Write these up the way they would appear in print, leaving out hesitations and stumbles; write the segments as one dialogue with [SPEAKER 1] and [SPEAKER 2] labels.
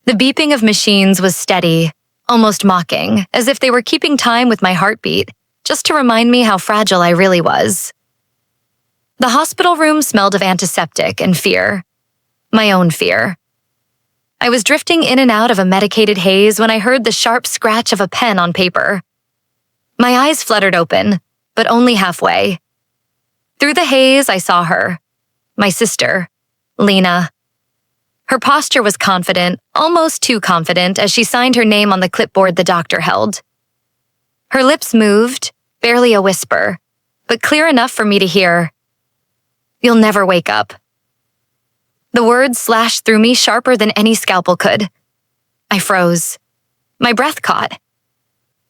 [SPEAKER 1] The beeping of machines was steady, almost mocking, as if they were keeping time with my heartbeat, just to remind me how fragile I really was. The hospital room smelled of antiseptic and fear. My own fear. I was drifting in and out of a medicated haze when I heard the sharp scratch of a pen on paper. My eyes fluttered open, but only halfway. Through the haze, I saw her. My sister, Lena. Her posture was confident, almost too confident, as she signed her name on the clipboard the doctor held. Her lips moved, barely a whisper, but clear enough for me to hear. "You'll never wake up." The words slashed through me sharper than any scalpel could. I froze. My breath caught.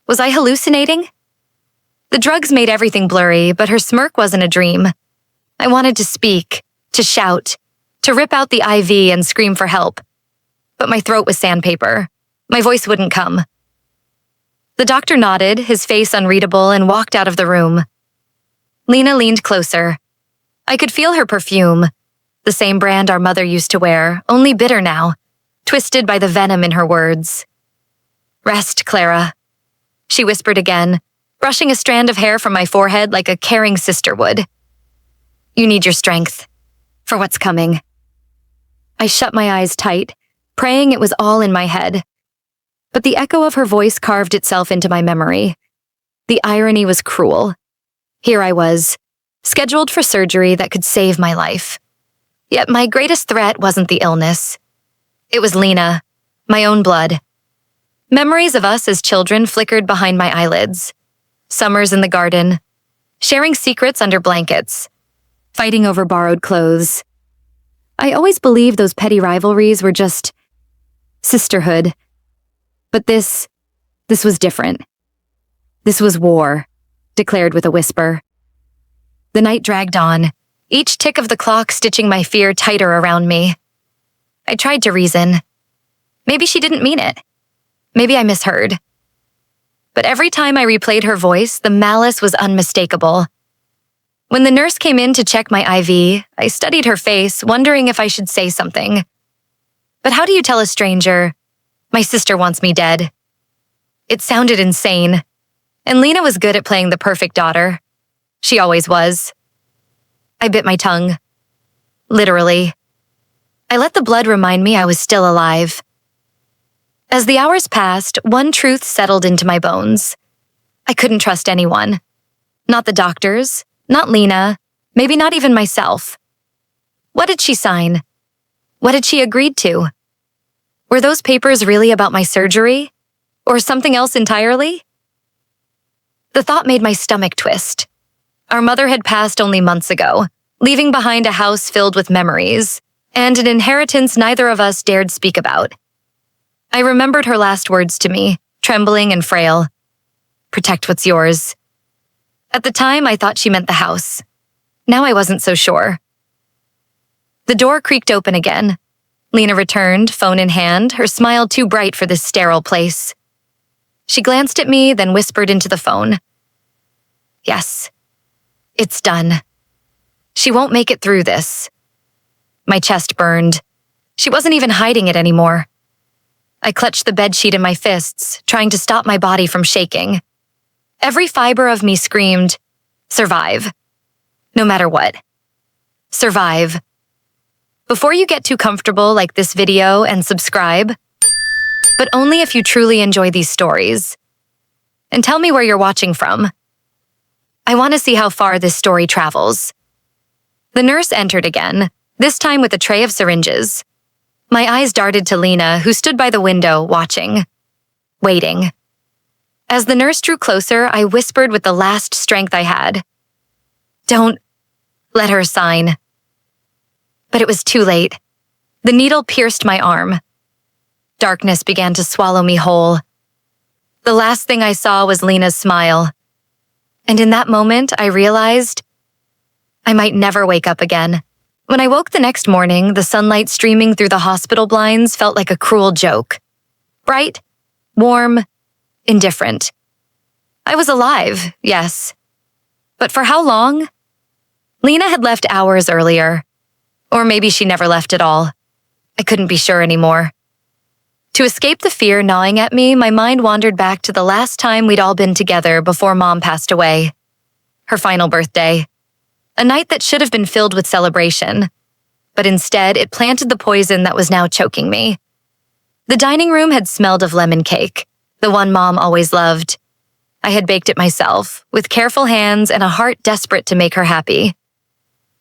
[SPEAKER 1] Was I hallucinating? The drugs made everything blurry, but her smirk wasn't a dream. I wanted to speak, to shout, to rip out the IV and scream for help. But my throat was sandpaper. My voice wouldn't come. The doctor nodded, his face unreadable, and walked out of the room. Lena leaned closer. I could feel her perfume, the same brand our mother used to wear, only bitter now, twisted by the venom in her words. "Rest, Clara," she whispered again, brushing a strand of hair from my forehead like a caring sister would. "You need your strength for what's coming." I shut my eyes tight, praying it was all in my head. But the echo of her voice carved itself into my memory. The irony was cruel. Here I was, scheduled for surgery that could save my life. Yet my greatest threat wasn't the illness. It was Lena, my own blood. Memories of us as children flickered behind my eyelids. Summers in the garden, sharing secrets under blankets, fighting over borrowed clothes. I always believed those petty rivalries were just sisterhood. But this was different. This was war, declared with a whisper. The night dragged on, each tick of the clock stitching my fear tighter around me. I tried to reason. Maybe she didn't mean it. Maybe I misheard. But every time I replayed her voice, the malice was unmistakable. When the nurse came in to check my IV, I studied her face, wondering if I should say something. But how do you tell a stranger, "My sister wants me dead"? It sounded insane. And Lena was good at playing the perfect daughter. She always was. I bit my tongue. Literally. I let the blood remind me I was still alive. As the hours passed, one truth settled into my bones. I couldn't trust anyone. Not the doctors, not Lena, maybe not even myself. What did she sign? What had she agreed to? Were those papers really about my surgery? Or something else entirely? The thought made my stomach twist. Our mother had passed only months ago, leaving behind a house filled with memories, and an inheritance neither of us dared speak about. I remembered her last words to me, trembling and frail. "Protect what's yours." At the time, I thought she meant the house. Now I wasn't so sure. The door creaked open again. Lena returned, phone in hand, her smile too bright for this sterile place. She glanced at me, then whispered into the phone. "Yes, it's done. She won't make it through this." My chest burned. She wasn't even hiding it anymore. I clutched the bedsheet in my fists, trying to stop my body from shaking. Every fiber of me screamed, "Survive." No matter what. Survive. Before you get too comfortable, like this video and subscribe, but only if you truly enjoy these stories. And tell me where you're watching from. I want to see how far this story travels. The nurse entered again, this time with a tray of syringes. My eyes darted to Lena, who stood by the window, watching. Waiting. As the nurse drew closer, I whispered with the last strength I had. "Don't let her sign." But it was too late. The needle pierced my arm. Darkness began to swallow me whole. The last thing I saw was Lena's smile. And in that moment, I realized I might never wake up again. When I woke the next morning, the sunlight streaming through the hospital blinds felt like a cruel joke. Bright, warm, indifferent. I was alive, yes. But for how long? Lena had left hours earlier. Or maybe she never left at all. I couldn't be sure anymore. To escape the fear gnawing at me, my mind wandered back to the last time we'd all been together before Mom passed away. Her final birthday. A night that should have been filled with celebration. But instead, it planted the poison that was now choking me. The dining room had smelled of lemon cake, the one Mom always loved. I had baked it myself, with careful hands and a heart desperate to make her happy.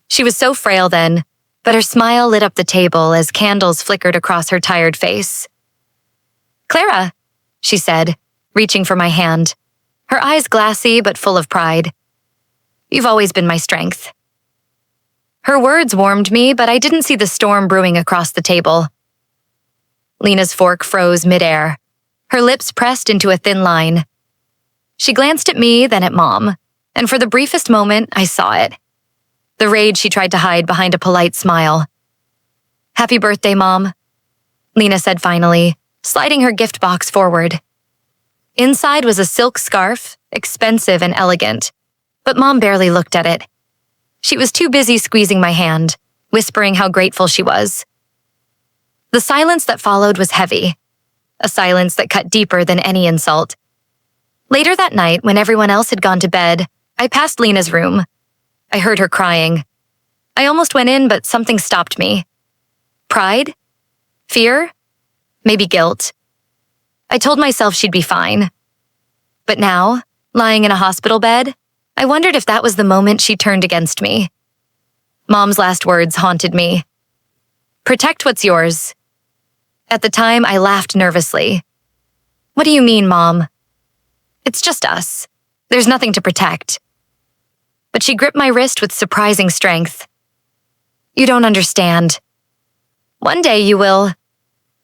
[SPEAKER 1] She was so frail then, but her smile lit up the table as candles flickered across her tired face. "Clara," she said, reaching for my hand, her eyes glassy but full of pride. "You've always been my strength." Her words warmed me, but I didn't see the storm brewing across the table. Lena's fork froze midair, her lips pressed into a thin line. She glanced at me, then at Mom, and for the briefest moment, I saw it. The rage she tried to hide behind a polite smile. "Happy birthday, Mom," Lena said finally, sliding her gift box forward. Inside was a silk scarf, expensive and elegant, but Mom barely looked at it. She was too busy squeezing my hand, whispering how grateful she was. The silence that followed was heavy, a silence that cut deeper than any insult. Later that night, when everyone else had gone to bed, I passed Lena's room. I heard her crying. I almost went in, but something stopped me. Pride? Fear? Maybe guilt. I told myself she'd be fine. But now, lying in a hospital bed, I wondered if that was the moment she turned against me. Mom's last words haunted me. "Protect what's yours." At the time, I laughed nervously. "What do you mean, Mom?" "It's just us. There's nothing to protect." But she gripped my wrist with surprising strength. "You don't understand. One day you will."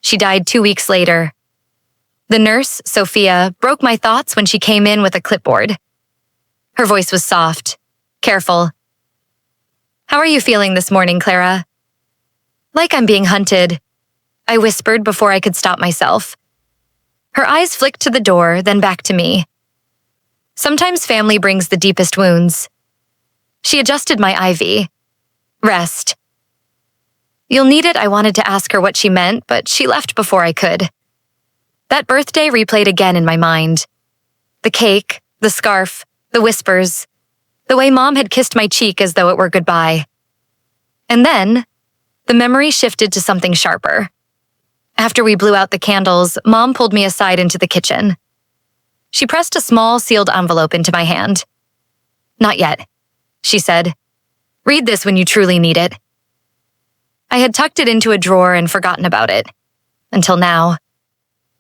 [SPEAKER 1] She died 2 weeks later. The nurse, Sophia, broke my thoughts when she came in with a clipboard. Her voice was soft, careful. "How are you feeling this morning, Clara?" "Like I'm being hunted," I whispered before I could stop myself. Her eyes flicked to the door, then back to me. Sometimes family brings the deepest wounds. She adjusted my IV. "Rest." "You'll need it," I wanted to ask her what she meant, but she left before I could. That birthday replayed again in my mind. The cake, the scarf, the whispers, the way Mom had kissed my cheek as though it were goodbye. And then, the memory shifted to something sharper. After we blew out the candles, Mom pulled me aside into the kitchen. She pressed a small sealed envelope into my hand. "Not yet," she said. "Read this when you truly need it." I had tucked it into a drawer and forgotten about it. Until now.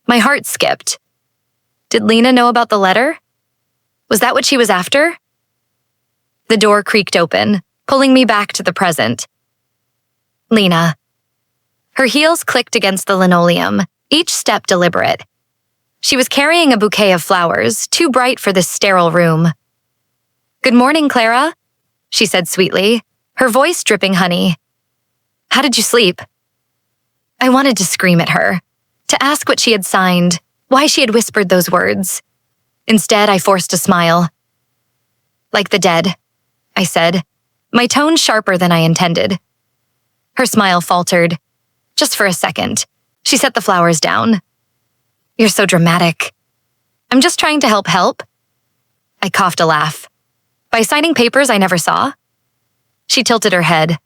[SPEAKER 1] My heart skipped. Did Lena know about the letter? Was that what she was after? The door creaked open, pulling me back to the present. Lena. Her heels clicked against the linoleum, each step deliberate. She was carrying a bouquet of flowers, too bright for this sterile room. "Good morning, Clara," she said sweetly, her voice dripping honey. "How did you sleep?" I wanted to scream at her, to ask what she had signed, why she had whispered those words. Instead, I forced a smile. "Like the dead," I said, my tone sharper than I intended. Her smile faltered. Just for a second, she set the flowers down. "You're so dramatic." "I'm just trying to help." I coughed a laugh. "By signing papers I never saw?" She tilted her head.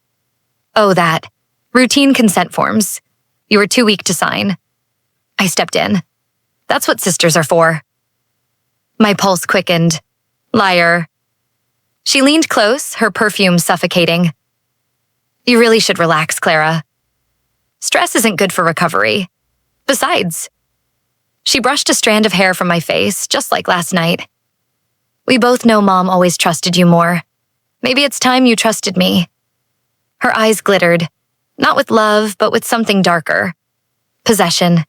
[SPEAKER 1] "Oh, that. Routine consent forms. You were too weak to sign." I stepped in. "That's what sisters are for." My pulse quickened. Liar. She leaned close, her perfume suffocating. "You really should relax, Clara. Stress isn't good for recovery. Besides," she brushed a strand of hair from my face, just like last night. "We both know Mom always trusted you more. Maybe it's time you trusted me." Her eyes glittered, not with love, but with something darker. Possession.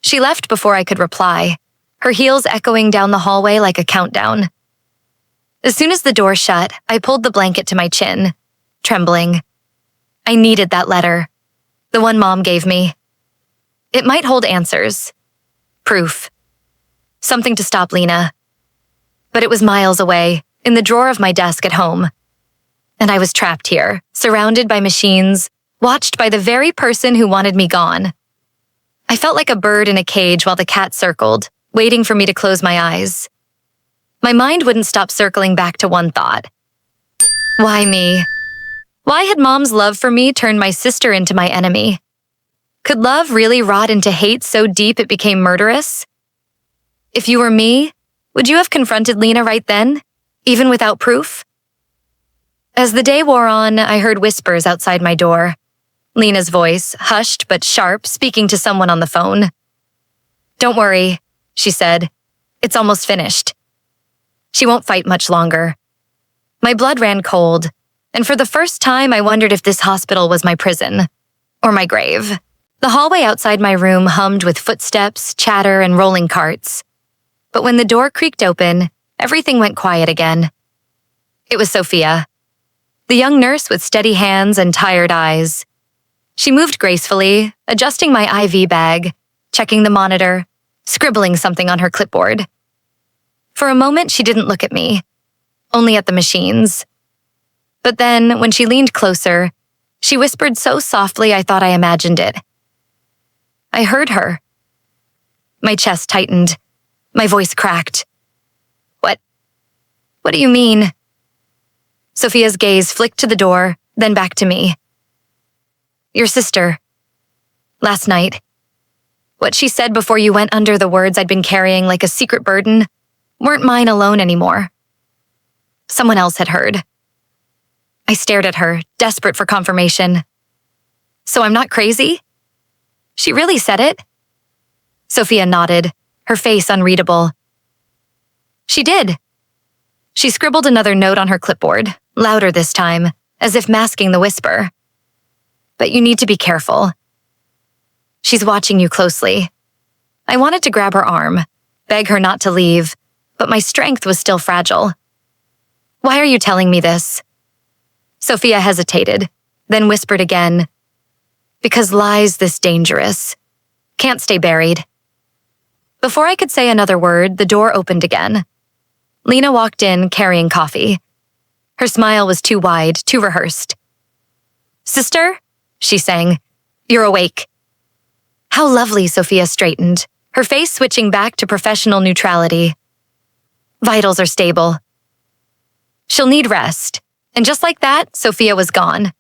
[SPEAKER 1] She left before I could reply, her heels echoing down the hallway like a countdown. As soon as the door shut, I pulled the blanket to my chin, trembling. I needed that letter, the one Mom gave me. It might hold answers. Proof. Something to stop Lena. But it was miles away, in the drawer of my desk at home. And I was trapped here, surrounded by machines, watched by the very person who wanted me gone. I felt like a bird in a cage while the cat circled, waiting for me to close my eyes. My mind wouldn't stop circling back to one thought. Why me? Why had Mom's love for me turned my sister into my enemy? Could love really rot into hate so deep it became murderous? If you were me, would you have confronted Lena right then, even without proof? As the day wore on, I heard whispers outside my door. Lena's voice, hushed but sharp, speaking to someone on the phone. "Don't worry," she said. "It's almost finished. She won't fight much longer." My blood ran cold, and for the first time I wondered if this hospital was my prison, or my grave. The hallway outside my room hummed with footsteps, chatter, and rolling carts. But when the door creaked open, everything went quiet again. It was Sophia, the young nurse with steady hands and tired eyes. She moved gracefully, adjusting my IV bag, checking the monitor, scribbling something on her clipboard. For a moment, she didn't look at me, only at the machines. But then, when she leaned closer, she whispered so softly I thought I imagined it. I heard her. My chest tightened. My voice cracked. What do you mean?" Sophia's gaze flicked to the door, then back to me. "Your sister. Last night. What she said before you went under the words I'd been carrying like a secret burden weren't mine alone anymore. Someone else had heard." I stared at her, desperate for confirmation. "So I'm not crazy? She really said it?" Sophia nodded, her face unreadable. "She did." She scribbled another note on her clipboard, louder this time, as if masking the whisper. "But you need to be careful. She's watching you closely." I wanted to grab her arm, beg her not to leave, but my strength was still fragile. "Why are you telling me this?" Sophia hesitated, then whispered again. "Because lies this dangerous can't stay buried." Before I could say another word, the door opened again. Lena walked in carrying coffee. Her smile was too wide, too rehearsed. "Sister?" she sang. "You're awake." How lovely, Sophia straightened, her face switching back to professional neutrality. "Vitals are stable. She'll need rest." And just like that, Sophia was gone,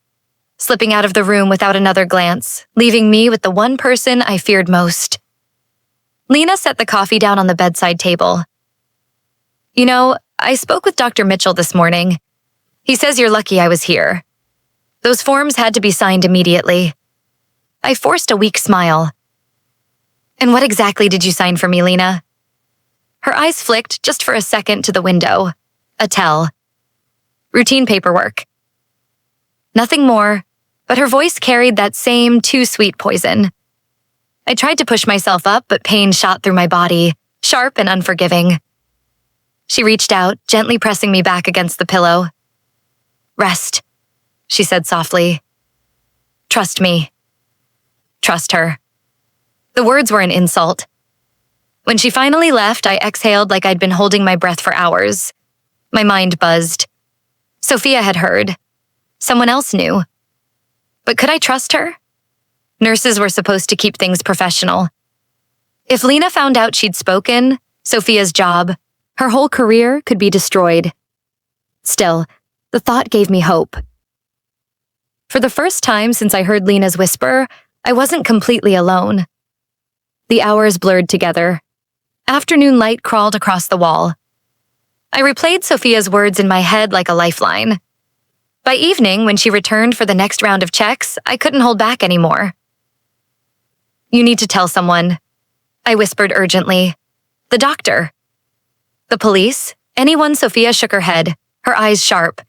[SPEAKER 1] slipping out of the room without another glance, leaving me with the one person I feared most. Lena set the coffee down on the bedside table. "You know, I spoke with Dr. Mitchell this morning. He says you're lucky I was here. Those forms had to be signed immediately." I forced a weak smile. "And what exactly did you sign for me, Lena?" Her eyes flicked just for a second to the window. A tell. "Routine paperwork." Nothing more, but her voice carried that same too sweet poison. I tried to push myself up, but pain shot through my body, sharp and unforgiving. She reached out, gently pressing me back against the pillow. "Rest," she said softly. "Trust me." Trust her. The words were an insult. When she finally left, I exhaled like I'd been holding my breath for hours. My mind buzzed. Sophia had heard. Someone else knew. But could I trust her? Nurses were supposed to keep things professional. If Lena found out she'd spoken, Sophia's job, her whole career could be destroyed. Still, the thought gave me hope. For the first time since I heard Lena's whisper, I wasn't completely alone. The hours blurred together. Afternoon light crawled across the wall. I replayed Sophia's words in my head like a lifeline. By evening, when she returned for the next round of checks, I couldn't hold back anymore. "You need to tell someone," I whispered urgently. "The doctor." "The police?" Anyone? Sophia shook her head, her eyes sharp.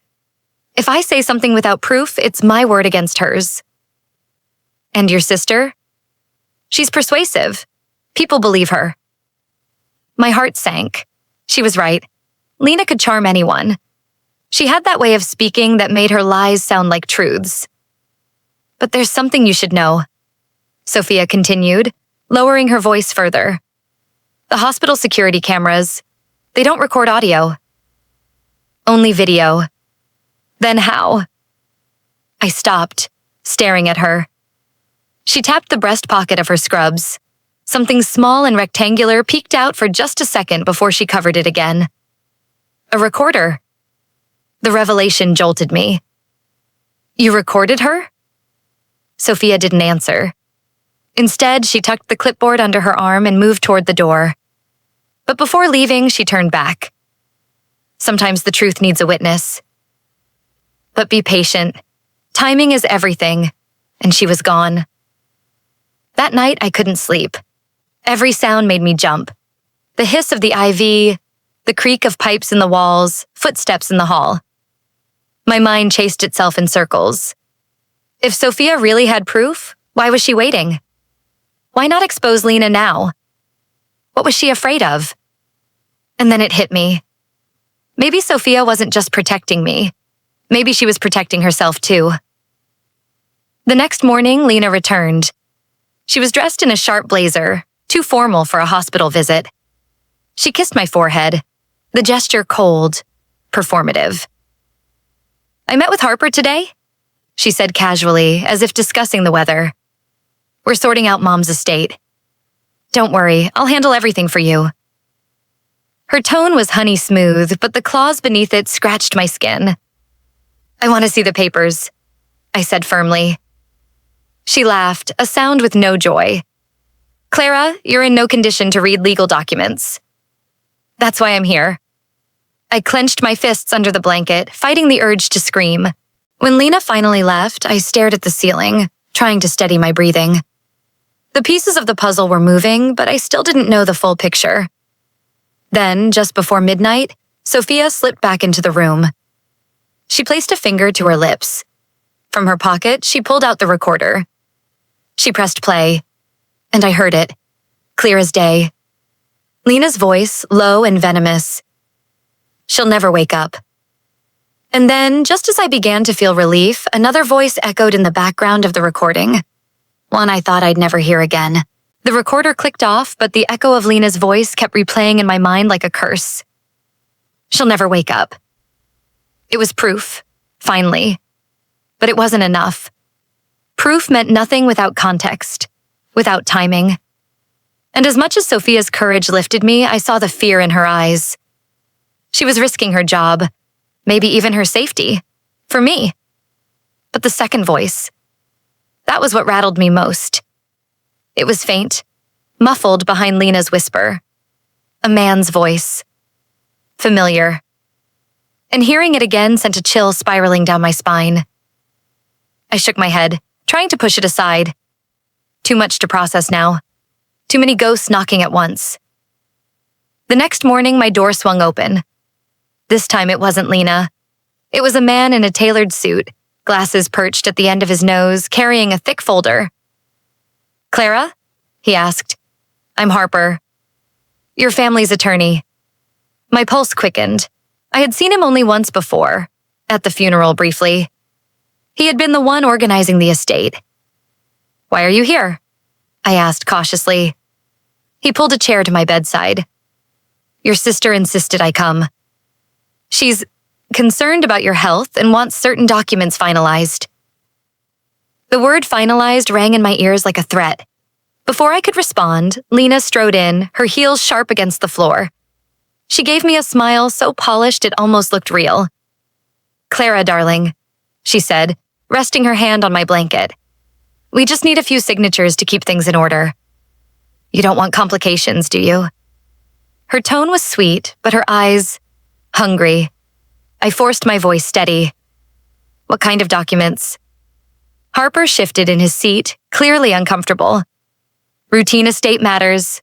[SPEAKER 1] "If I say something without proof, it's my word against hers." "And your sister?" "She's persuasive. People believe her." My heart sank. She was right. Lena could charm anyone. She had that way of speaking that made her lies sound like truths. "But there's something you should know," Sophia continued, lowering her voice further. "The hospital security cameras, they don't record audio. Only video." "Then how?" I stopped, staring at her. She tapped the breast pocket of her scrubs, Something small and rectangular peeked out for just a second before she covered it again. A recorder. The revelation jolted me. You recorded her? Sophia didn't answer. Instead, she tucked the clipboard under her arm and moved toward the door. But before leaving, she turned back. Sometimes the truth needs a witness. But be patient. Timing is everything. And she was gone. That night, I couldn't sleep. Every sound made me jump. The hiss of the IV, the creak of pipes in the walls, footsteps in the hall. My mind chased itself in circles. If Sophia really had proof, why was she waiting? Why not expose Lena now? What was she afraid of? And then it hit me. Maybe Sophia wasn't just protecting me. Maybe she was protecting herself too. The next morning, Lena returned. She was dressed in a sharp blazer, too formal for a hospital visit. She kissed my forehead, the gesture cold, performative. I met with Harper today, she said casually, as if discussing the weather. We're sorting out Mom's estate. Don't worry, I'll handle everything for you. Her tone was honey smooth, but the claws beneath it scratched my skin. I want to see the papers, I said firmly. She laughed, a sound with no joy. Clara, you're in no condition to read legal documents. That's why I'm here. I clenched my fists under the blanket, fighting the urge to scream. When Lena finally left, I stared at the ceiling, trying to steady my breathing. The pieces of the puzzle were moving, but I still didn't know the full picture. Then, just before midnight, Sophia slipped back into the room. She placed a finger to her lips. From her pocket, she pulled out the recorder. She pressed play, and I heard it, clear as day. Lena's voice, low and venomous. She'll never wake up. And then, just as I began to feel relief, another voice echoed in the background of the recording. One I thought I'd never hear again. The recorder clicked off, but the echo of Lena's voice kept replaying in my mind like a curse. She'll never wake up. It was proof, finally. But it wasn't enough. Proof meant nothing without context, without timing. And as much as Sophia's courage lifted me, I saw the fear in her eyes. She was risking her job, maybe even her safety, for me. But the second voice, that was what rattled me most. It was faint, muffled behind Lena's whisper. A man's voice. Familiar. And hearing it again sent a chill spiraling down my spine. I shook my head, trying to push it aside. Too much to process now. Too many ghosts knocking at once. The next morning, my door swung open. This time it wasn't Lena. It was a man in a tailored suit, glasses perched at the end of his nose, carrying a thick folder. Clara? He asked. I'm Harper. Your family's attorney. My pulse quickened. I had seen him only once before, at the funeral briefly. He had been the one organizing the estate. Why are you here? I asked cautiously. He pulled a chair to my bedside. Your sister insisted I come. She's concerned about your health and wants certain documents finalized. The word finalized rang in my ears like a threat. Before I could respond, Lena strode in, her heels sharp against the floor. She gave me a smile so polished it almost looked real. Clara, darling, she said, resting her hand on my blanket. We just need a few signatures to keep things in order. You don't want complications, do you? Her tone was sweet, but her eyes, hungry. I forced my voice steady. What kind of documents? Harper shifted in his seat, clearly uncomfortable. Routine estate matters.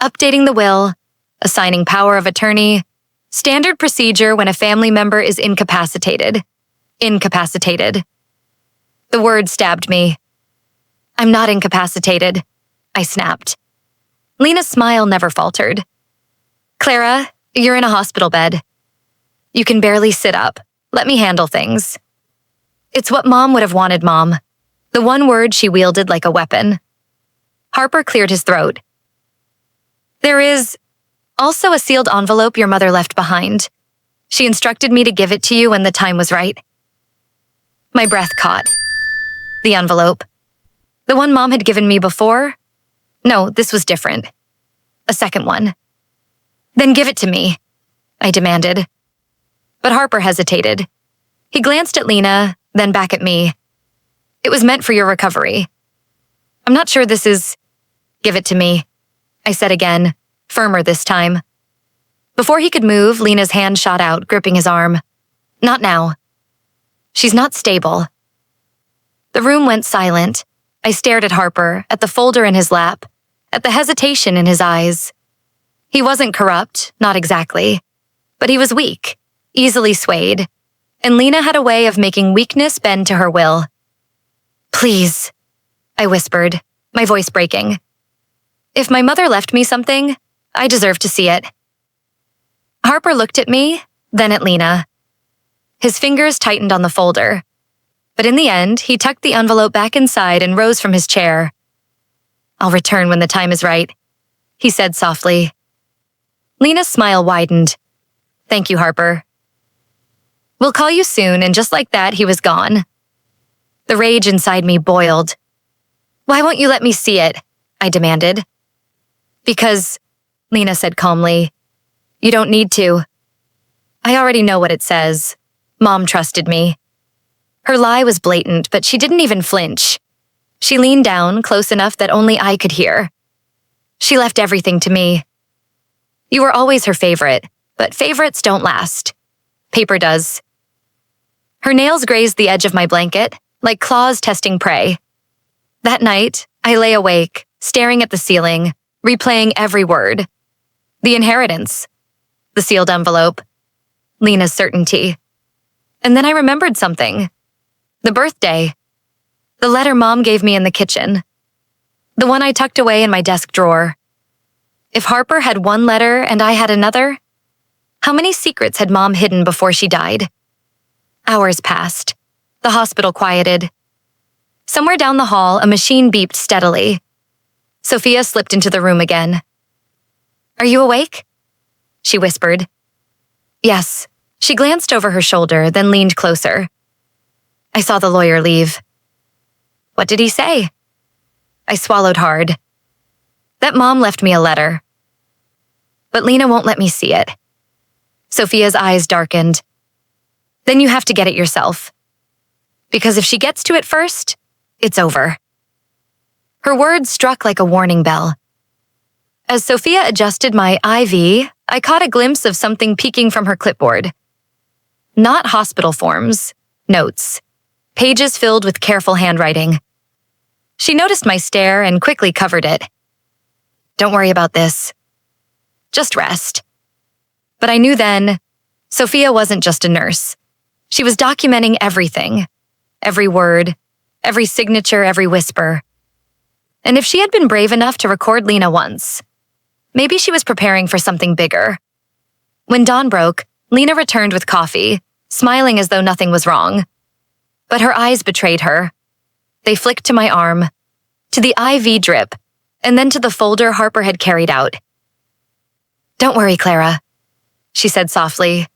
[SPEAKER 1] Updating the will, assigning power of attorney, standard procedure when a family member is incapacitated. Incapacitated. The word stabbed me. I'm not incapacitated, I snapped. Lena's smile never faltered. Clara, you're in a hospital bed. You can barely sit up. Let me handle things. It's what Mom would have wanted, Mom. The one word she wielded like a weapon. Harper cleared his throat. There is also a sealed envelope your mother left behind. She instructed me to give it to you when the time was right. My breath caught. The envelope. The one Mom had given me before? No, this was different. A second one. Then give it to me, I demanded. But Harper hesitated. He glanced at Lena, then back at me. It was meant for your recovery. I'm not sure this is... Give it to me, I said again, firmer this time. Before he could move, Lena's hand shot out, gripping his arm. Not now. She's not stable. The room went silent. I stared at Harper, at the folder in his lap, at the hesitation in his eyes. He wasn't corrupt, not exactly. But he was weak, easily swayed. And Lena had a way of making weakness bend to her will. Please, I whispered, my voice breaking. If my mother left me something, I deserve to see it. Harper looked at me, then at Lena. His fingers tightened on the folder. But in the end, he tucked the envelope back inside and rose from his chair. I'll return when the time is right, he said softly. Lena's smile widened. Thank you, Harper. We'll call you soon, and just like that, he was gone. The rage inside me boiled. Why won't you let me see it? I demanded. Because, Lena said calmly, you don't need to. I already know what it says. Mom trusted me. Her lie was blatant, but she didn't even flinch. She leaned down, close enough that only I could hear. She left everything to me. You were always her favorite, but favorites don't last. Paper does. Her nails grazed the edge of my blanket, like claws testing prey. That night, I lay awake, staring at the ceiling, replaying every word. The inheritance. The sealed envelope. Lena's certainty. And then I remembered something. The birthday. The letter Mom gave me in the kitchen. The one I tucked away in my desk drawer. If Harper had one letter and I had another, how many secrets had Mom hidden before she died? Hours passed. The hospital quieted. Somewhere down the hall, a machine beeped steadily. Sophia slipped into the room again. Are you awake? She whispered. Yes. She glanced over her shoulder, then leaned closer. I saw the lawyer leave. What did he say? I swallowed hard. That Mom left me a letter. But Lena won't let me see it. Sophia's eyes darkened. Then you have to get it yourself. Because if she gets to it first, it's over. Her words struck like a warning bell. As Sophia adjusted my IV, I caught a glimpse of something peeking from her clipboard. Not hospital forms, notes, pages filled with careful handwriting. She noticed my stare and quickly covered it. Don't worry about this. Just rest. But I knew then, Sophia wasn't just a nurse. She was documenting everything. Every word, every signature, every whisper. And if she had been brave enough to record Lena once, maybe she was preparing for something bigger. When dawn broke, Lena returned with coffee, smiling as though nothing was wrong. But her eyes betrayed her. They flicked to my arm, to the IV drip, and then to the folder Harper had carried out. Don't worry, Clara, she said softly.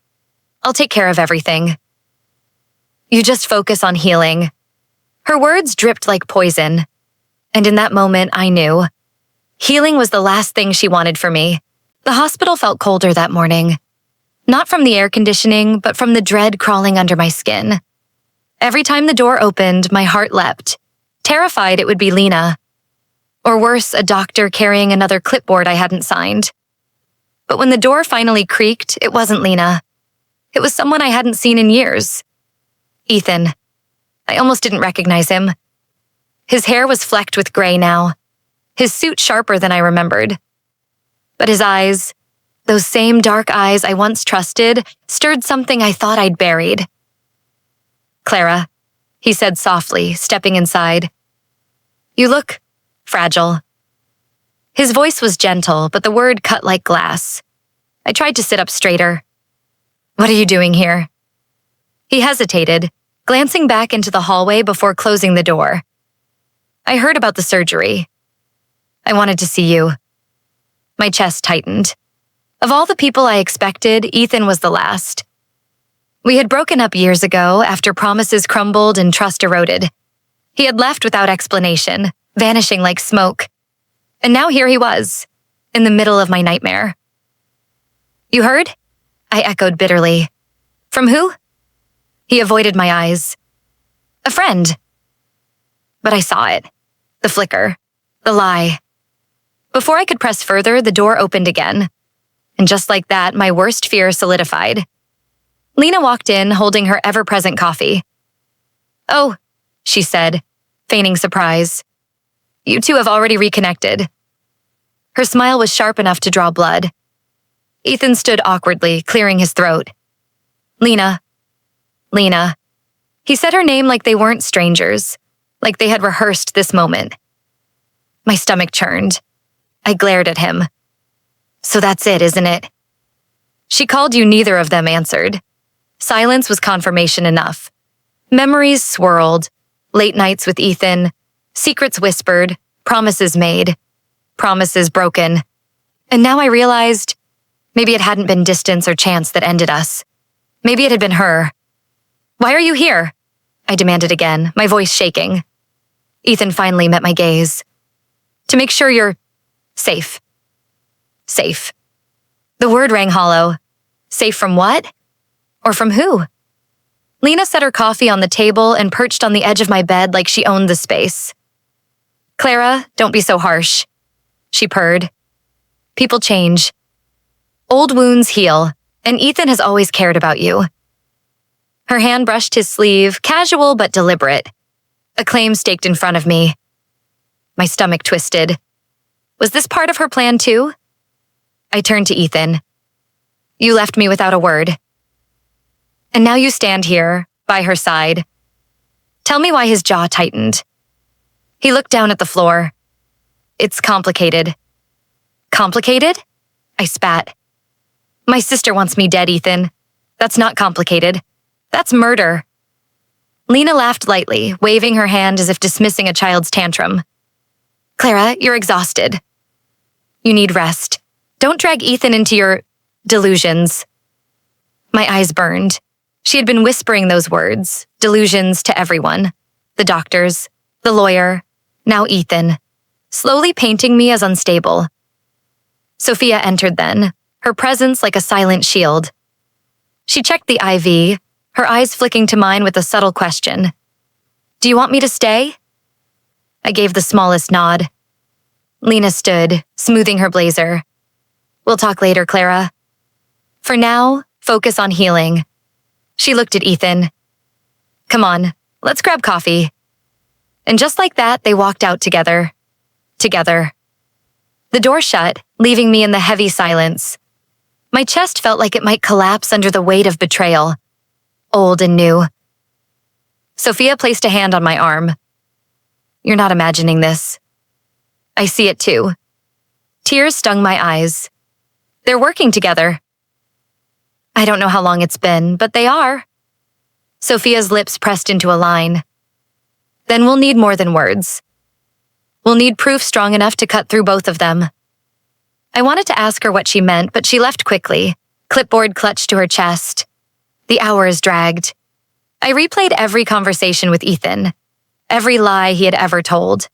[SPEAKER 1] I'll take care of everything. You just focus on healing. Her words dripped like poison. And in that moment, I knew. Healing was the last thing she wanted for me. The hospital felt colder that morning. Not from the air conditioning, but from the dread crawling under my skin. Every time the door opened, my heart leapt, terrified it would be Lena. Or worse, a doctor carrying another clipboard I hadn't signed. But when the door finally creaked, it wasn't Lena. It was someone I hadn't seen in years. Ethan. I almost didn't recognize him. His hair was flecked with gray now, his suit sharper than I remembered. But his eyes, those same dark eyes I once trusted, stirred something I thought I'd buried. Clara, he said softly, stepping inside. You look fragile. His voice was gentle, but the word cut like glass. I tried to sit up straighter. What are you doing here? He hesitated, glancing back into the hallway before closing the door. I heard about the surgery. I wanted to see you. My chest tightened. Of all the people I expected, Ethan was the last. We had broken up years ago after promises crumbled and trust eroded. He had left without explanation, vanishing like smoke. And now here he was, in the middle of my nightmare. You heard? I echoed bitterly. From who? He avoided my eyes. A friend. But I saw it. The flicker. The lie. Before I could press further, the door opened again. And just like that, my worst fear solidified. Lena walked in, holding her ever-present coffee. Oh, she said, feigning surprise. You two have already reconnected. Her smile was sharp enough to draw blood. Ethan stood awkwardly, clearing his throat. Lena. He said her name like they weren't strangers, like they had rehearsed this moment. My stomach churned. I glared at him. So that's it, isn't it? She called you, neither of them answered. Silence was confirmation enough. Memories swirled, late nights with Ethan, secrets whispered, promises made, promises broken. And now I realized maybe it hadn't been distance or chance that ended us. Maybe it had been her. Why are you here? I demanded again, my voice shaking. Ethan finally met my gaze. To make sure you're safe. Safe. The word rang hollow. Safe from what? Or from who? Lena set her coffee on the table and perched on the edge of my bed like she owned the space. Clara, don't be so harsh. She purred. People change. Old wounds heal, and Ethan has always cared about you. Her hand brushed his sleeve, casual but deliberate. A claim staked in front of me. My stomach twisted. Was this part of her plan too? I turned to Ethan. You left me without a word. And now you stand here, by her side. Tell me why his jaw tightened. He looked down at the floor. It's complicated. Complicated? I spat. My sister wants me dead, Ethan. That's not complicated. That's murder. Lena laughed lightly, waving her hand as if dismissing a child's tantrum. Clara, you're exhausted. You need rest. Don't drag Ethan into your delusions. My eyes burned. She had been whispering those words, delusions, to everyone. The doctors, the lawyer, now Ethan, slowly painting me as unstable. Sophia entered then, her presence like a silent shield. She checked the IV, her eyes flicking to mine with a subtle question. Do you want me to stay? I gave the smallest nod. Lena stood, smoothing her blazer. We'll talk later, Clara. For now, focus on healing. She looked at Ethan. Come on, let's grab coffee. And just like that, they walked out together. Together. The door shut, leaving me in the heavy silence. My chest felt like it might collapse under the weight of betrayal. Old and new. Sophia placed a hand on my arm. You're not imagining this. I see it too. Tears stung my eyes. They're working together. I don't know how long it's been, but they are. Sophia's lips pressed into a line. Then we'll need more than words. We'll need proof strong enough to cut through both of them. I wanted to ask her what she meant, but she left quickly, clipboard clutched to her chest. The hours dragged. I replayed every conversation with Ethan, every lie he had ever told.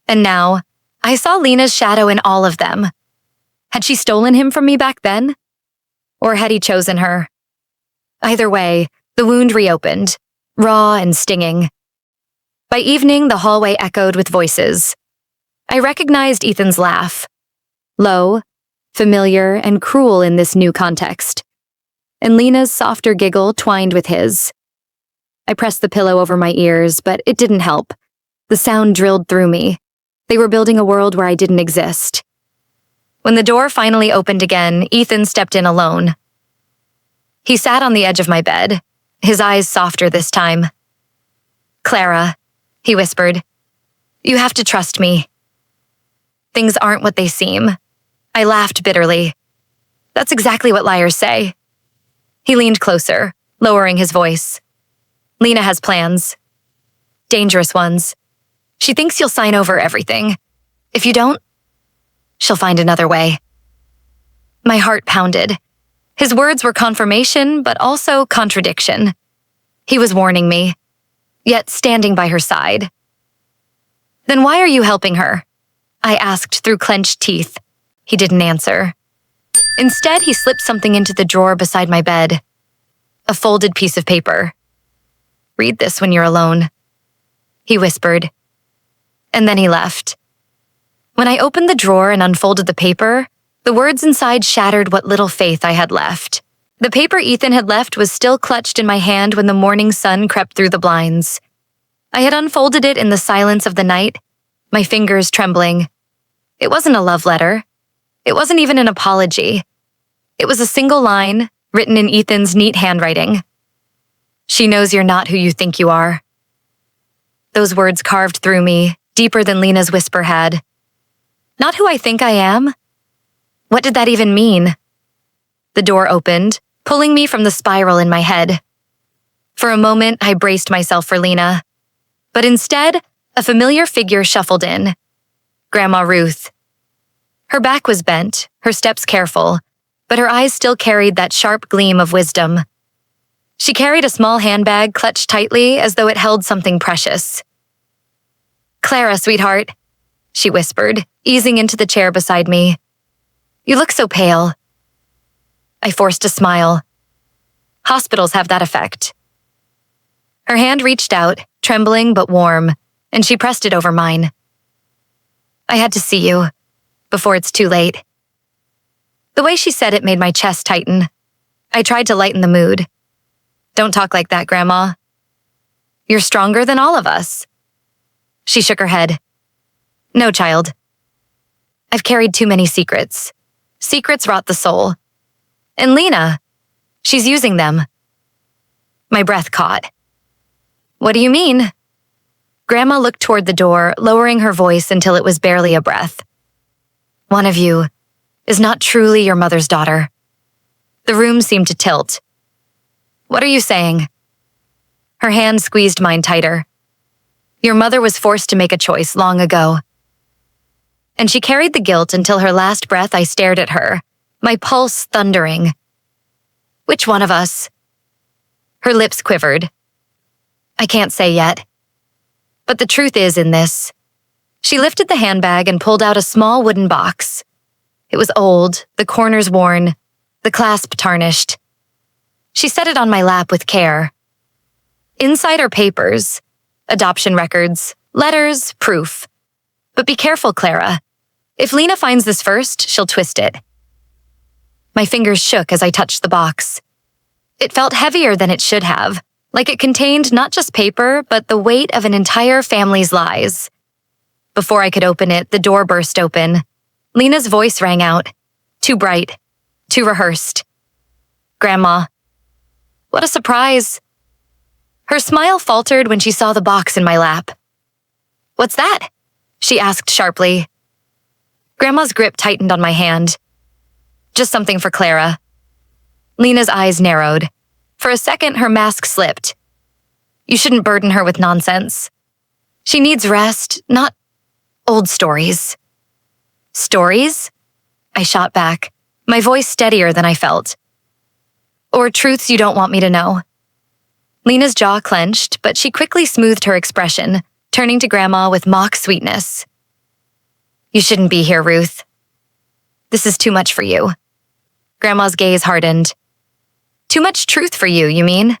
[SPEAKER 1] And now, I saw Lena's shadow in all of them. Had she stolen him from me back then? Or had he chosen her? Either way, the wound reopened, raw and stinging. By evening, the hallway echoed with voices. I recognized Ethan's laugh. Low, familiar, and cruel in this new context. And Lena's softer giggle twined with his. I pressed the pillow over my ears, but it didn't help. The sound drilled through me. They were building a world where I didn't exist. When the door finally opened again, Ethan stepped in alone. He sat on the edge of my bed, his eyes softer this time. Clara, he whispered, you have to trust me. Things aren't what they seem. I laughed bitterly. That's exactly what liars say. He leaned closer, lowering his voice. Lena has plans. Dangerous ones. She thinks you'll sign over everything. If you don't, she'll find another way. My heart pounded. His words were confirmation, but also contradiction. He was warning me, yet standing by her side. Then why are you helping her? I asked through clenched teeth. He didn't answer. Instead, he slipped something into the drawer beside my bed. A folded piece of paper. "Read this when you're alone," he whispered. And then he left. When I opened the drawer and unfolded the paper, the words inside shattered what little faith I had left. The paper Ethan had left was still clutched in my hand when the morning sun crept through the blinds. I had unfolded it in the silence of the night, my fingers trembling. It wasn't a love letter. It wasn't even an apology. It was a single line, written in Ethan's neat handwriting. "She knows you're not who you think you are." Those words carved through me, deeper than Lena's whisper had. Not who I think I am? What did that even mean? The door opened, pulling me from the spiral in my head. For a moment, I braced myself for Lena. But instead, a familiar figure shuffled in. Grandma Ruth. Her back was bent, her steps careful, but her eyes still carried that sharp gleam of wisdom. She carried a small handbag clutched tightly as though it held something precious. "Clara, sweetheart," she whispered, easing into the chair beside me. "You look so pale." I forced a smile. Hospitals have that effect. Her hand reached out, trembling but warm, and she pressed it over mine. "I had to see you, before it's too late." The way she said it made my chest tighten. I tried to lighten the mood. "Don't talk like that, Grandma. You're stronger than all of us." She shook her head. "No, child. I've carried too many secrets. Secrets rot the soul. And Lena, she's using them." My breath caught. "What do you mean?" Grandma looked toward the door, lowering her voice until it was barely a breath. "One of you is not truly your mother's daughter." The room seemed to tilt. "What are you saying?" Her hand squeezed mine tighter. "Your mother was forced to make a choice long ago." And she carried the guilt until her last breath. I stared at her, my pulse thundering. "Which one of us?" Her lips quivered. "I can't say yet. But the truth is in this." She lifted the handbag and pulled out a small wooden box. It was old, the corners worn, the clasp tarnished. She set it on my lap with care. Inside are papers, adoption records, letters, proof. But be careful, Clara. If Lena finds this first, she'll twist it. My fingers shook as I touched the box. It felt heavier than it should have, like it contained not just paper, but the weight of an entire family's lies. Before I could open it, the door burst open. Lena's voice rang out, too bright, too rehearsed. "Grandma." What a surprise. Her smile faltered when she saw the box in my lap. "What's that?" she asked sharply. Grandma's grip tightened on my hand. "Just something for Clara." Lena's eyes narrowed. For a second, her mask slipped. "You shouldn't burden her with nonsense. She needs rest, not old stories." "Stories?" I shot back, my voice steadier than I felt. "Or truths you don't want me to know." Lena's jaw clenched, but she quickly smoothed her expression, turning to Grandma with mock sweetness. "You shouldn't be here, Ruth. This is too much for you." Grandma's gaze hardened. "Too much truth for you, you mean?"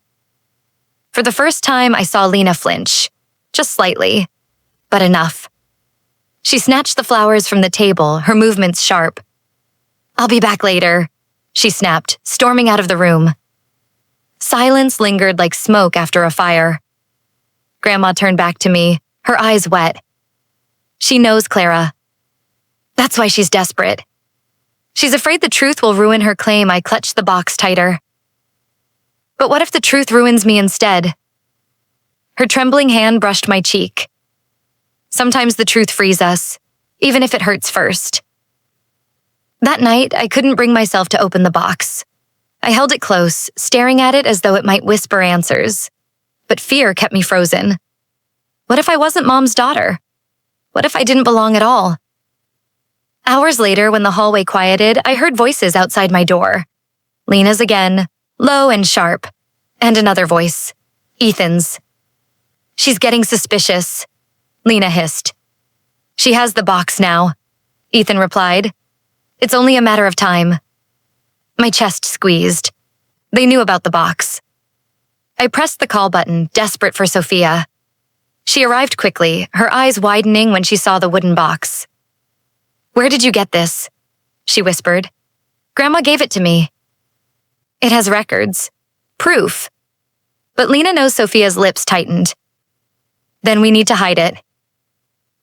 [SPEAKER 1] For the first time, I saw Lena flinch, just slightly, but enough. She snatched the flowers from the table, her movements sharp. "I'll be back later," she snapped, storming out of the room. Silence lingered like smoke after a fire. Grandma turned back to me, her eyes wet. "She knows, Clara. That's why she's desperate. She's afraid the truth will ruin her claim." I clutched the box tighter. "But what if the truth ruins me instead?" Her trembling hand brushed my cheek. "Sometimes the truth frees us, even if it hurts first." That night, I couldn't bring myself to open the box. I held it close, staring at it as though it might whisper answers. But fear kept me frozen. What if I wasn't Mom's daughter? What if I didn't belong at all? Hours later, when the hallway quieted, I heard voices outside my door. Lena's again, low and sharp, and another voice, Ethan's. "She's getting suspicious," Lena hissed. "She has the box now. Ethan replied. It's only a matter of time. My chest squeezed. They knew about the box. I pressed the call button, desperate for Sophia. She arrived quickly, her eyes widening when she saw the wooden box. Where did you get this? She whispered. Grandma gave it to me. It has records. Proof. But Lena knows Sophia's lips tightened. Then we need to hide it.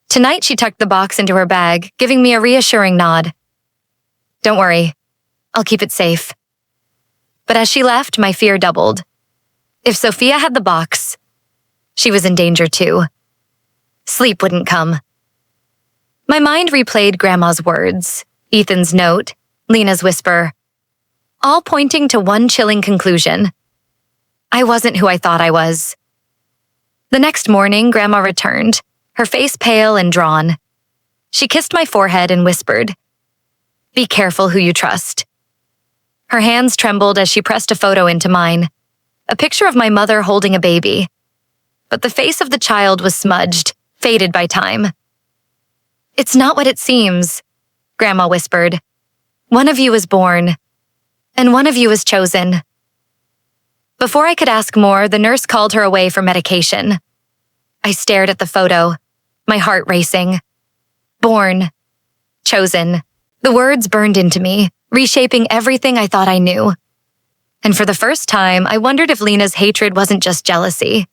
[SPEAKER 1] Tonight she tucked the box into her bag, giving me a reassuring nod. Don't worry. I'll keep it safe. But as she left, my fear doubled. If Sophia had the box, she was in danger too. Sleep wouldn't come. My mind replayed Grandma's words, Ethan's note, Lena's whisper, all pointing to one chilling conclusion. I wasn't who I thought I was. The next morning, Grandma returned, her face pale and drawn. She kissed my forehead and whispered, Be careful who you trust. Her hands trembled as she pressed a photo into mine, a picture of my mother holding a baby. But the face of the child was smudged, faded by time. It's not what it seems, Grandma whispered. One of you is born, and one of you is chosen. Before I could ask more, the nurse called her away for medication. I stared at the photo, my heart racing. Born. Chosen. The words burned into me, reshaping everything I thought I knew. And for the first time, I wondered if Lena's hatred wasn't just jealousy.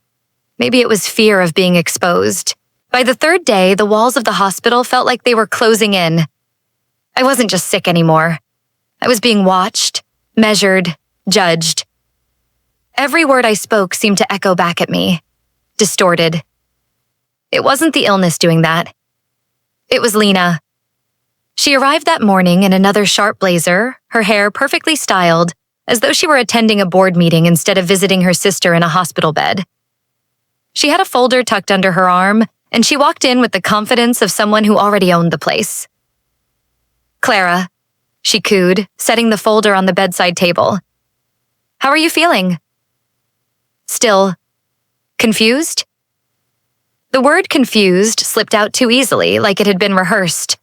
[SPEAKER 1] Maybe it was fear of being exposed. By the third day, the walls of the hospital felt like they were closing in. I wasn't just sick anymore. I was being watched, measured, judged. Every word I spoke seemed to echo back at me, distorted. It wasn't the illness doing that. It was Lena. She arrived that morning in another sharp blazer, her hair perfectly styled, as though she were attending a board meeting instead of visiting her sister in a hospital bed. She had a folder tucked under her arm, and she walked in with the confidence of someone who already owned the place. Clara, she cooed, setting the folder on the bedside table. How are you feeling? Still, confused? The word confused slipped out too easily, like it had been rehearsed.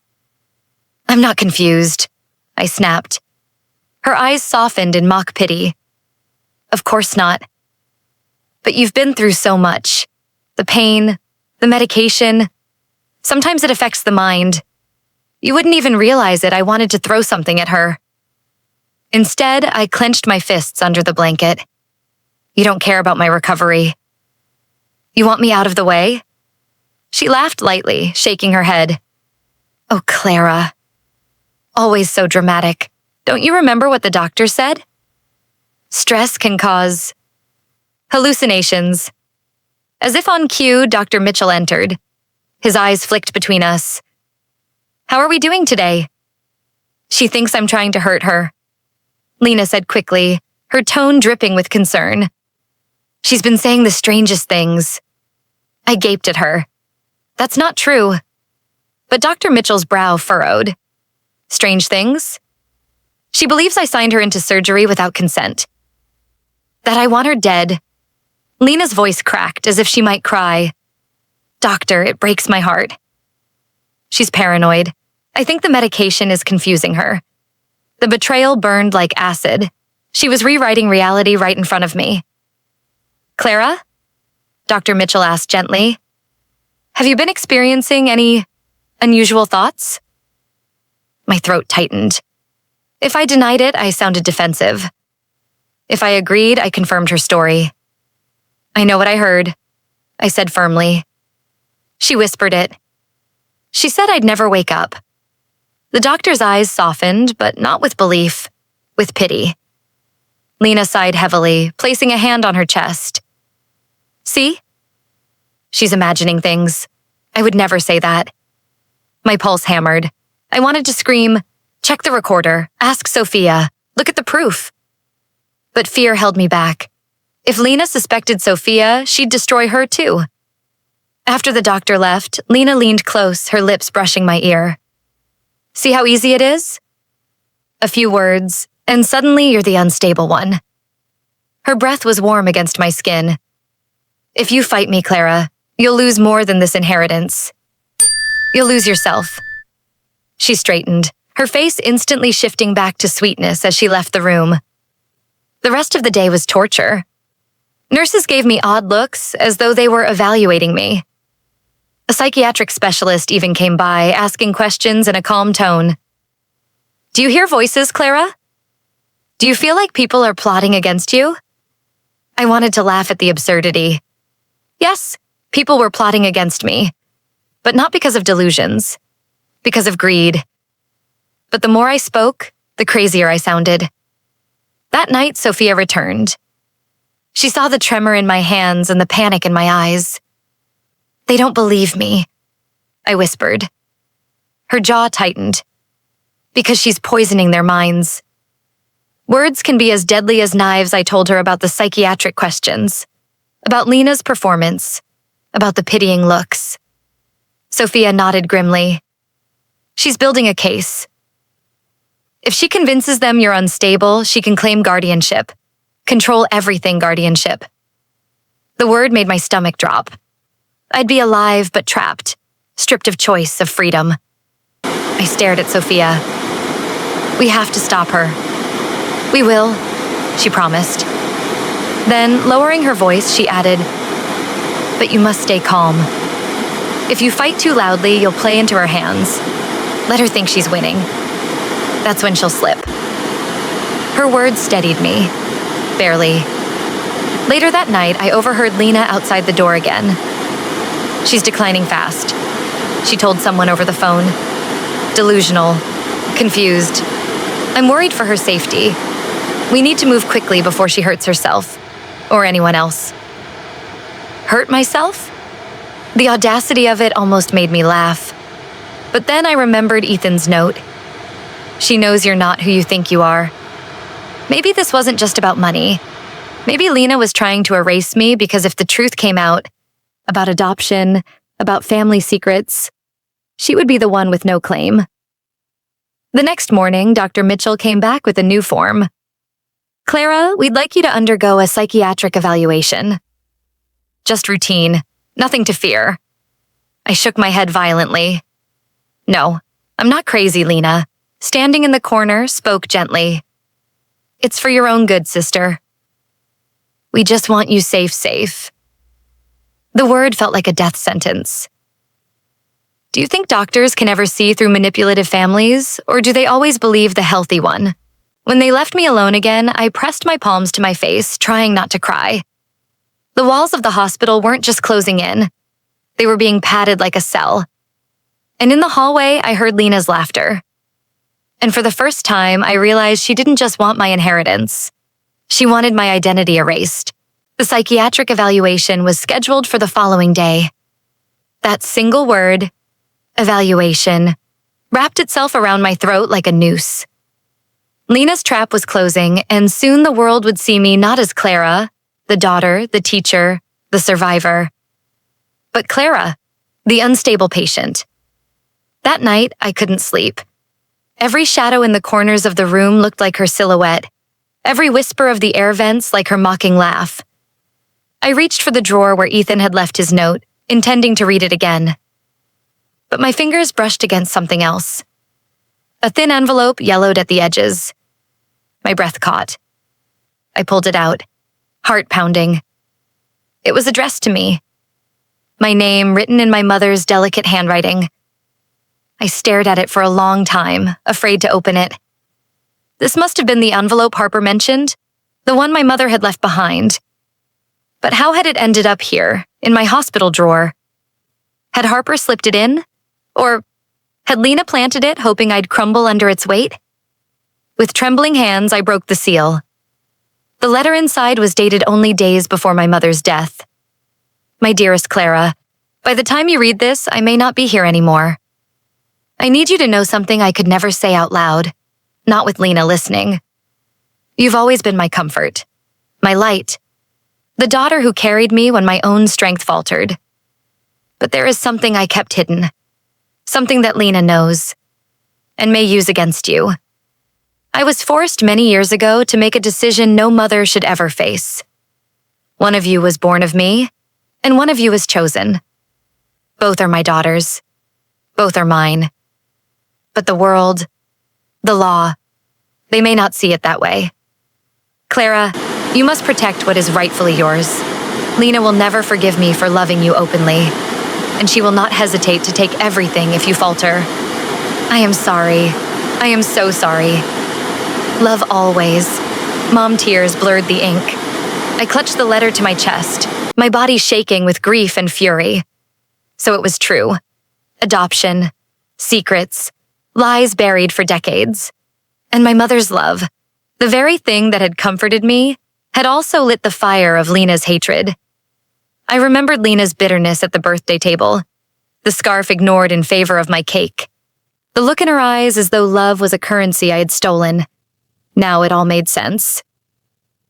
[SPEAKER 1] I'm not confused, I snapped. Her eyes softened in mock pity. Of course not. But you've been through so much. The pain, the medication. Sometimes it affects the mind. You wouldn't even realize it. I wanted to throw something at her. Instead, I clenched my fists under the blanket. You don't care about my recovery. You want me out of the way? She laughed lightly, shaking her head. Oh, Clara. Always so dramatic. Don't you remember what the doctor said? Stress can cause hallucinations. As if on cue, Dr. Mitchell entered. His eyes flicked between us. How are we doing today? She thinks I'm trying to hurt her, Lena said quickly, her tone dripping with concern. She's been saying the strangest things. I gaped at her. That's not true. But Dr. Mitchell's brow furrowed. Strange things? She believes I signed her into surgery without consent. That I want her dead. Lena's voice cracked as if she might cry. Doctor, it breaks my heart. She's paranoid. I think the medication is confusing her. The betrayal burned like acid. She was rewriting reality right in front of me. Clara? Dr. Mitchell asked gently. Have you been experiencing any unusual thoughts? My throat tightened. If I denied it, I sounded defensive. If I agreed, I confirmed her story. I know what I heard, I said firmly. She whispered it. She said I'd never wake up. The doctor's eyes softened, but not with belief, with pity. Lena sighed heavily, placing a hand on her chest. See? She's imagining things. I would never say that. My pulse hammered. I wanted to scream, check the recorder, ask Sophia, look at the proof. But fear held me back. If Lena suspected Sophia, she'd destroy her too. After the doctor left, Lena leaned close, her lips brushing my ear. See how easy it is? A few words, and suddenly you're the unstable one. Her breath was warm against my skin. If you fight me, Clara, you'll lose more than this inheritance. You'll lose yourself. She straightened, her face instantly shifting back to sweetness as she left the room. The rest of the day was torture. Nurses gave me odd looks as though they were evaluating me. A psychiatric specialist even came by, asking questions in a calm tone. "Do you hear voices, Clara? Do you feel like people are plotting against you?" I wanted to laugh at the absurdity. Yes, people were plotting against me, but not because of delusions, because of greed. But the more I spoke, the crazier I sounded. That night, Sophia returned. She saw the tremor in my hands and the panic in my eyes. "They don't believe me," I whispered. Her jaw tightened. "Because she's poisoning their minds." Words can be as deadly as knives. I told her about the psychiatric questions, about Lena's performance, about the pitying looks. Sophia nodded grimly. "She's building a case. If she convinces them you're unstable, she can claim guardianship. Control everything guardianship." The word made my stomach drop. I'd be alive but trapped, stripped of choice, of freedom. I stared at Sophia. "We have to stop her." "We will," she promised. Then, lowering her voice, she added, "But you must stay calm. If you fight too loudly, you'll play into her hands. Let her think she's winning. That's when she'll slip." Her words steadied me. Barely. Later that night, I overheard Lena outside the door again. "She's declining fast," she told someone over the phone. "Delusional. Confused. I'm worried for her safety. We need to move quickly before she hurts herself. Or anyone else." Hurt myself? The audacity of it almost made me laugh. But then I remembered Ethan's note. "She knows you're not who you think you are." Maybe this wasn't just about money. Maybe Lena was trying to erase me because if the truth came out, about adoption, about family secrets, she would be the one with no claim. The next morning, Dr. Mitchell came back with a new form. "Clara, we'd like you to undergo a psychiatric evaluation." Just routine, nothing to fear. I shook my head violently. "No, I'm not crazy, Lena." Standing in the corner, spoke gently. "It's for your own good, sister. We just want you safe." The word felt like a death sentence. Do you think doctors can ever see through manipulative families, or do they always believe the healthy one? When they left me alone again, I pressed my palms to my face, trying not to cry. The walls of the hospital weren't just closing in. They were being padded like a cell. And in the hallway, I heard Lena's laughter. And for the first time, I realized she didn't just want my inheritance. She wanted my identity erased. The psychiatric evaluation was scheduled for the following day. That single word, evaluation, wrapped itself around my throat like a noose. Lena's trap was closing, and soon the world would see me not as Clara, the daughter, the teacher, the survivor, but Clara, the unstable patient. That night, I couldn't sleep. Every shadow in the corners of the room looked like her silhouette, every whisper of the air vents like her mocking laugh. I reached for the drawer where Ethan had left his note, intending to read it again. But my fingers brushed against something else. A thin envelope yellowed at the edges. My breath caught. I pulled it out, heart pounding. It was addressed to me. My name written in my mother's delicate handwriting. I stared at it for a long time, afraid to open it. This must have been the envelope Harper mentioned, the one my mother had left behind. But how had it ended up here, in my hospital drawer? Had Harper slipped it in? Or had Lena planted it, hoping I'd crumble under its weight? With trembling hands, I broke the seal. The letter inside was dated only days before my mother's death. My dearest Clara, by the time you read this, I may not be here anymore. I need you to know something I could never say out loud, not with Lena listening. You've always been my comfort, my light, the daughter who carried me when my own strength faltered. But there is something I kept hidden, something that Lena knows, and may use against you. I was forced many years ago to make a decision no mother should ever face. One of you was born of me, and one of you is chosen. Both are my daughters. Both are mine. But the world, the law, they may not see it that way. Clara, you must protect what is rightfully yours. Lena will never forgive me for loving you openly, and she will not hesitate to take everything if you falter. I am sorry. I am so sorry. Love always. Mom tears blurred the ink. I clutched the letter to my chest, my body shaking with grief and fury. So it was true. Adoption, secrets, lies buried for decades. And my mother's love, the very thing that had comforted me, had also lit the fire of Lena's hatred. I remembered Lena's bitterness at the birthday table, the scarf ignored in favor of my cake, the look in her eyes as though love was a currency I had stolen. Now it all made sense.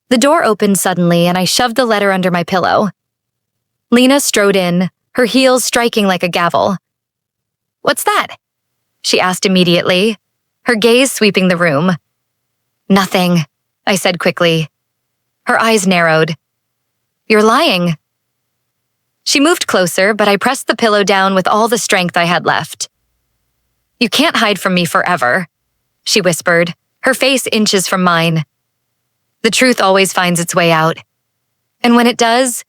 [SPEAKER 1] The door opened suddenly and I shoved the letter under my pillow. Lena strode in, her heels striking like a gavel. "What's that?" she asked immediately, her gaze sweeping the room. "Nothing," I said quickly. Her eyes narrowed. "You're lying." She moved closer, but I pressed the pillow down with all the strength I had left. "You can't hide from me forever," she whispered, her face inches from mine. "The truth always finds its way out. And when it does,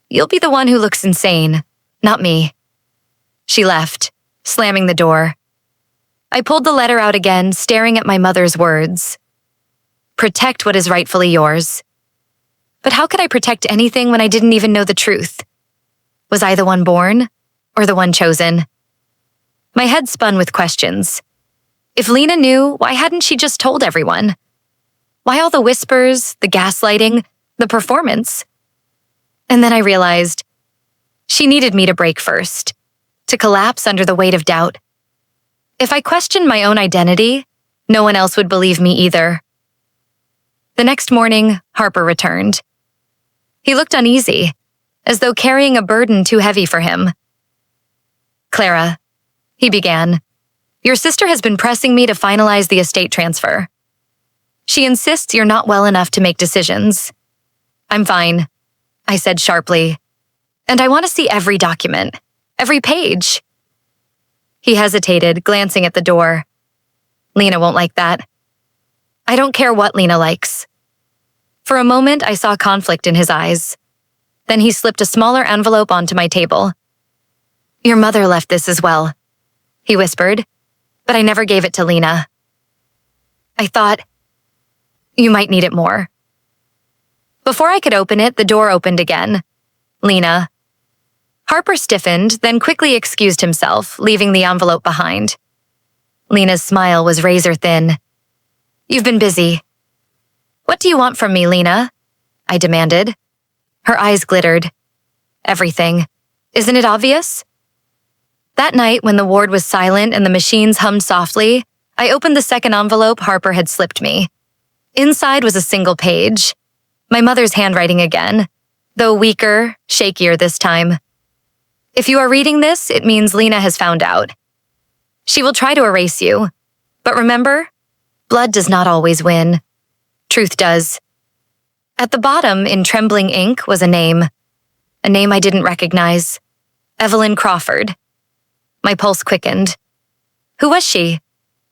[SPEAKER 1] you'll be the one who looks insane, not me." She left, slamming the door. I pulled the letter out again, staring at my mother's words. Protect what is rightfully yours. But how could I protect anything when I didn't even know the truth? Was I the one born, or the one chosen? My head spun with questions. If Lena knew, why hadn't she just told everyone? Why all the whispers, the gaslighting, the performance? And then I realized she needed me to break first, to collapse under the weight of doubt. If I questioned my own identity, no one else would believe me either. The next morning, Harper returned. He looked uneasy, as though carrying a burden too heavy for him. "Clara," he began, "your sister has been pressing me to finalize the estate transfer. She insists you're not well enough to make decisions." "I'm fine," I said sharply. "And I want to see every document, every page." He hesitated, glancing at the door. "Lena won't like that." "I don't care what Lena likes." For a moment, I saw conflict in his eyes. Then he slipped a smaller envelope onto my table. "Your mother left this as well," he whispered, "but I never gave it to Lena. I thought you might need it more." Before I could open it, the door opened again. "Lena." Harper stiffened, then quickly excused himself, leaving the envelope behind. Lena's smile was razor thin. "You've been busy." "What do you want from me, Lena?" I demanded. Her eyes glittered. "Everything. Isn't it obvious?" That night, when the ward was silent and the machines hummed softly, I opened the second envelope Harper had slipped me. Inside was a single page. My mother's handwriting again, though weaker, shakier this time. "If you are reading this, it means Lena has found out. She will try to erase you. But remember, blood does not always win. Truth does." At the bottom, in trembling ink, was a name I didn't recognize. Evelyn Crawford. My pulse quickened. Who was she?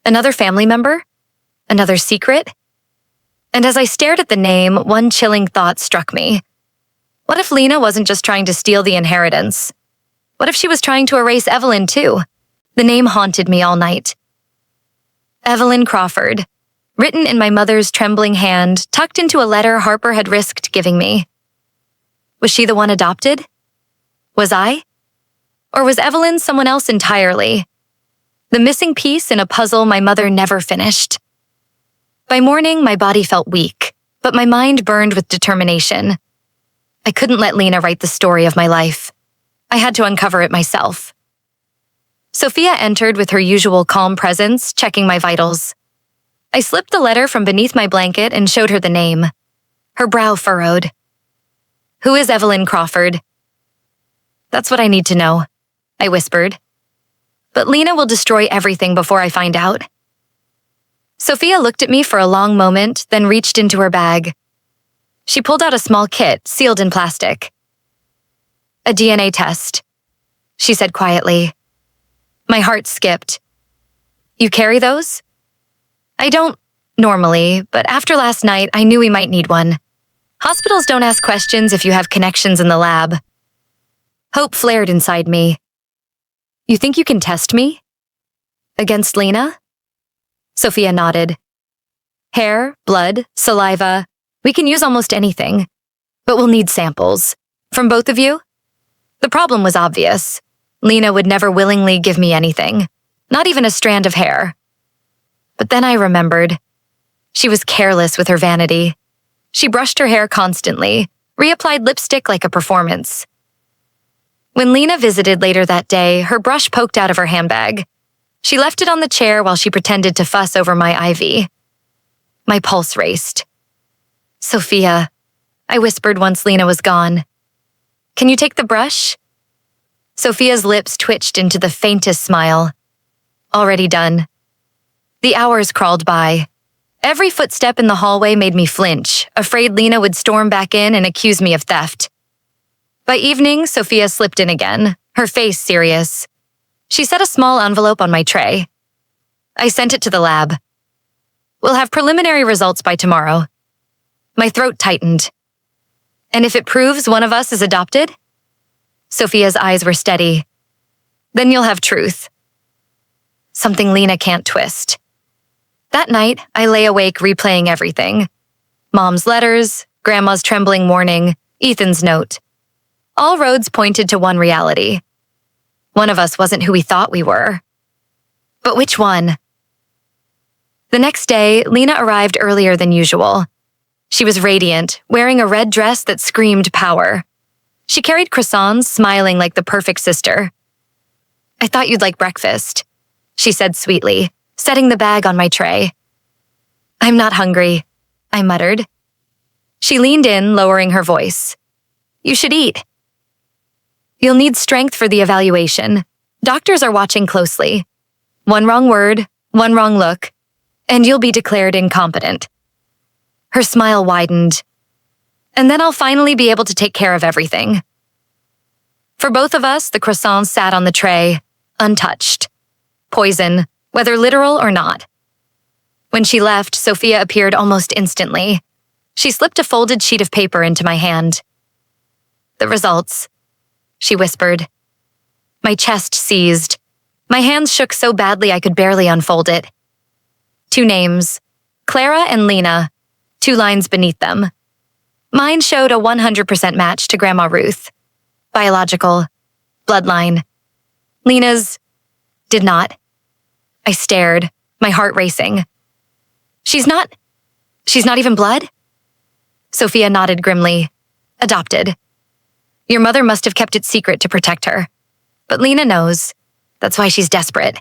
[SPEAKER 1] Another family member? Another secret? And as I stared at the name, one chilling thought struck me. What if Lena wasn't just trying to steal the inheritance? What if she was trying to erase Evelyn too? The name haunted me all night. Evelyn Crawford, written in my mother's trembling hand, tucked into a letter Harper had risked giving me. Was she the one adopted? Was I? Or was Evelyn someone else entirely? The missing piece in a puzzle my mother never finished. By morning, my body felt weak, but my mind burned with determination. I couldn't let Lena write the story of my life. I had to uncover it myself. Sophia entered with her usual calm presence, checking my vitals. I slipped the letter from beneath my blanket and showed her the name. Her brow furrowed. "Who is Evelyn Crawford?" "That's what I need to know," I whispered. "But Lena will destroy everything before I find out." Sophia looked at me for a long moment, then reached into her bag. She pulled out a small kit, sealed in plastic. "A DNA test," she said quietly. My heart skipped. You carry those? I don't normally, but after last night, I knew we might need one. Hospitals don't ask questions if you have connections in the lab. Hope flared inside me. You think you can test me? Against Lena? Sophia nodded. Hair, blood, saliva. We can use almost anything. But we'll need samples. From both of you? The problem was obvious. Lena would never willingly give me anything. Not even a strand of hair. But then I remembered. She was careless with her vanity. She brushed her hair constantly, reapplied lipstick like a performance. When Lena visited later that day, her brush poked out of her handbag. She left it on the chair while she pretended to fuss over my IV. My pulse raced. Sophia, I whispered once Lena was gone. Can you take the brush? Sophia's lips twitched into the faintest smile. Already done. The hours crawled by. Every footstep in the hallway made me flinch, afraid Lena would storm back in and accuse me of theft. By evening, Sophia slipped in again, her face serious. She set a small envelope on my tray. I sent it to the lab. We'll have preliminary results by tomorrow. My throat tightened. And if it proves one of us is adopted? Sophia's eyes were steady. Then you'll have truth. Something Lena can't twist. That night, I lay awake replaying everything. Mom's letters, Grandma's trembling warning, Ethan's note. All roads pointed to one reality. One of us wasn't who we thought we were. But which one? The next day, Lena arrived earlier than usual. She was radiant, wearing a red dress that screamed power. She carried croissants, smiling like the perfect sister. I thought you'd like breakfast, she said sweetly, setting the bag on my tray. I'm not hungry, I muttered. She leaned in, lowering her voice. You should eat. You'll need strength for the evaluation. Doctors are watching closely. One wrong word, one wrong look, and you'll be declared incompetent. Her smile widened. And then I'll finally be able to take care of everything. For both of us, the croissants sat on the tray, untouched. Poison, whether literal or not. When she left, Sophia appeared almost instantly. She slipped a folded sheet of paper into my hand. The results, she whispered. My chest seized. My hands shook so badly I could barely unfold it. 2 names, Clara and Lena, 2 lines beneath them. Mine showed a 100% match to Grandma Ruth. Biological. Bloodline. Lena's did not. I stared, my heart racing. She's not even blood? Sophia nodded grimly. Adopted. Your mother must have kept it secret to protect her. But Lena knows. That's why she's desperate.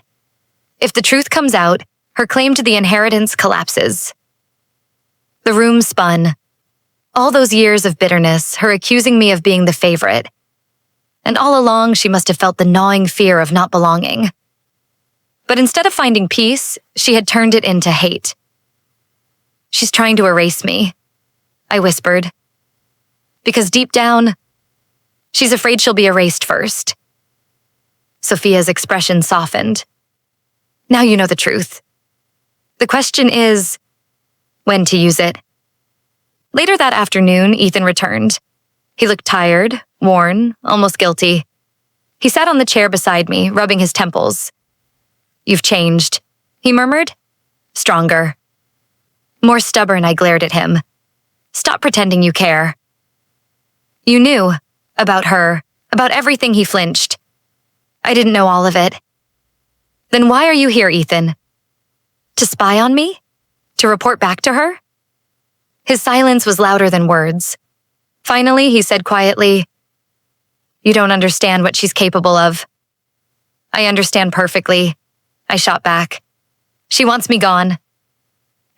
[SPEAKER 1] If the truth comes out, her claim to the inheritance collapses. The room spun. All those years of bitterness, her accusing me of being the favorite. And all along, she must have felt the gnawing fear of not belonging. But instead of finding peace, she had turned it into hate. She's trying to erase me, I whispered. Because deep down, she's afraid she'll be erased first. Sophia's expression softened. Now you know the truth. The question is, when to use it. Later that afternoon, Ethan returned. He looked tired, worn, almost guilty. He sat on the chair beside me, rubbing his temples. You've changed, he murmured. Stronger. More stubborn, I glared at him. Stop pretending you care. You knew. About her. About everything, he flinched. I didn't know all of it. Then why are you here, Ethan? To spy on me? To report back to her? His silence was louder than words. Finally, he said quietly, You don't understand what she's capable of. I understand perfectly. I shot back. She wants me gone.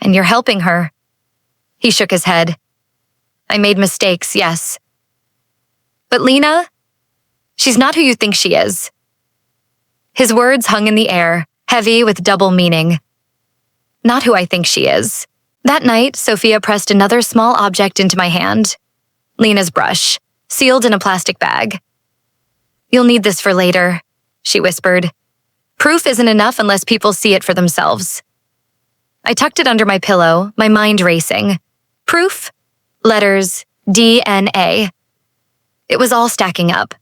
[SPEAKER 1] And you're helping her. He shook his head. I made mistakes, yes. But Lena, she's not who you think she is. His words hung in the air, heavy with double meaning. Not who I think she is. That night, Sophia pressed another small object into my hand. Lena's brush, sealed in a plastic bag. You'll need this for later, she whispered. Proof isn't enough unless people see it for themselves. I tucked it under my pillow, my mind racing. Proof, letters, DNA. It was all stacking up,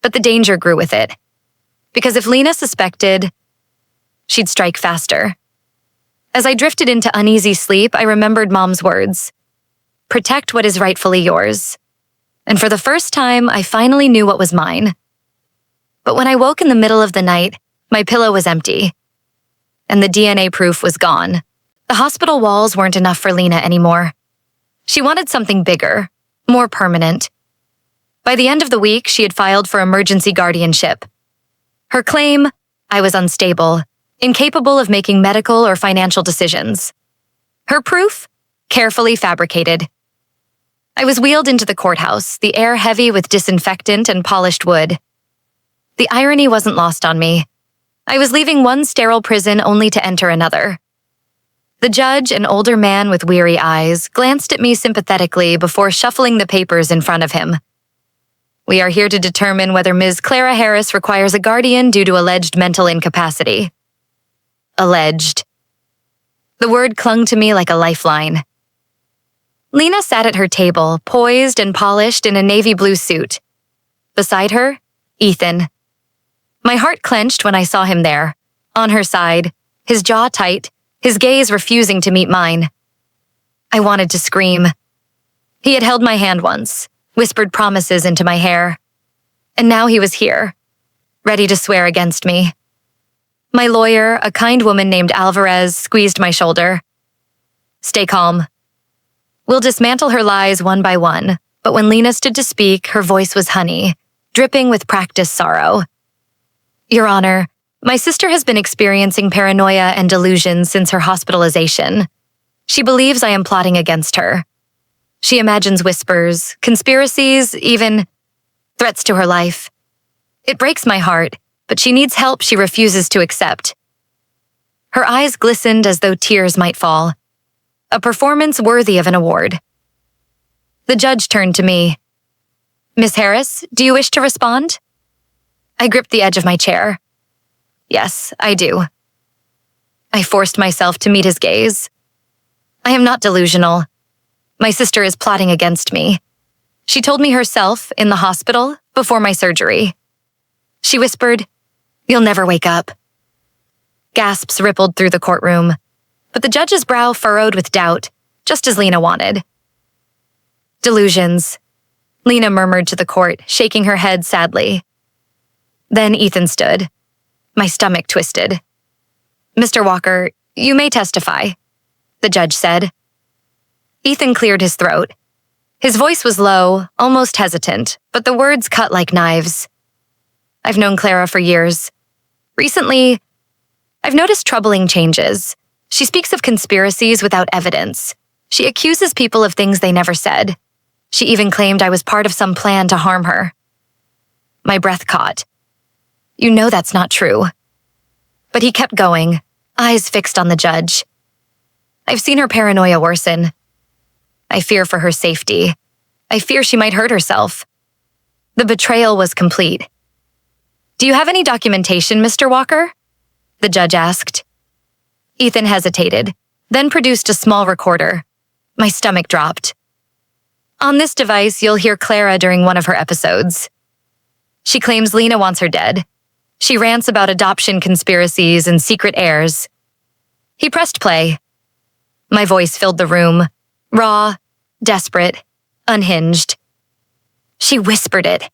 [SPEAKER 1] but the danger grew with it. Because if Lena suspected, she'd strike faster. As I drifted into uneasy sleep, I remembered Mom's words. Protect what is rightfully yours. And for the first time, I finally knew what was mine. But when I woke in the middle of the night, my pillow was empty. And the DNA proof was gone. The hospital walls weren't enough for Lena anymore. She wanted something bigger, more permanent. By the end of the week, she had filed for emergency guardianship. Her claim, I was unstable, incapable of making medical or financial decisions. Her proof, carefully fabricated. I was wheeled into the courthouse, the air heavy with disinfectant and polished wood. The irony wasn't lost on me. I was leaving one sterile prison only to enter another. The judge, an older man with weary eyes, glanced at me sympathetically before shuffling the papers in front of him. We are here to determine whether Ms. Clara Harris requires a guardian due to alleged mental incapacity. Alleged. The word clung to me like a lifeline. Lena sat at her table, poised and polished in a navy blue suit. Beside her, Ethan. My heart clenched when I saw him there, on her side, his jaw tight, his gaze refusing to meet mine. I wanted to scream. He had held my hand once, whispered promises into my hair. And now he was here, ready to swear against me. My lawyer, a kind woman named Alvarez, squeezed my shoulder. Stay calm. We'll dismantle her lies one by one, but when Lena stood to speak, her voice was honey, dripping with practiced sorrow. Your Honor, my sister has been experiencing paranoia and delusions since her hospitalization. She believes I am plotting against her. She imagines whispers, conspiracies, even threats to her life. It breaks my heart, but she needs help she refuses to accept. Her eyes glistened as though tears might fall. A performance worthy of an award. The judge turned to me. Miss Harris, do you wish to respond? I gripped the edge of my chair. Yes, I do. I forced myself to meet his gaze. I am not delusional. My sister is plotting against me. She told me herself in the hospital before my surgery. She whispered, "You'll never wake up." Gasps rippled through the courtroom, but the judge's brow furrowed with doubt, just as Lena wanted. Delusions, Lena murmured to the court, shaking her head sadly. Then Ethan stood. My stomach twisted. Mr. Walker, you may testify, the judge said. Ethan cleared his throat. His voice was low, almost hesitant, but the words cut like knives. I've known Clara for years. Recently, I've noticed troubling changes. She speaks of conspiracies without evidence. She accuses people of things they never said. She even claimed I was part of some plan to harm her. My breath caught. You know that's not true. But he kept going, eyes fixed on the judge. I've seen her paranoia worsen. I fear for her safety. I fear she might hurt herself. The betrayal was complete. Do you have any documentation, Mr. Walker? The judge asked. Ethan hesitated, then produced a small recorder. My stomach dropped. On this device, you'll hear Clara during one of her episodes. She claims Lena wants her dead. She rants about adoption conspiracies and secret heirs. He pressed play. My voice filled the room, raw, desperate, unhinged. She whispered it.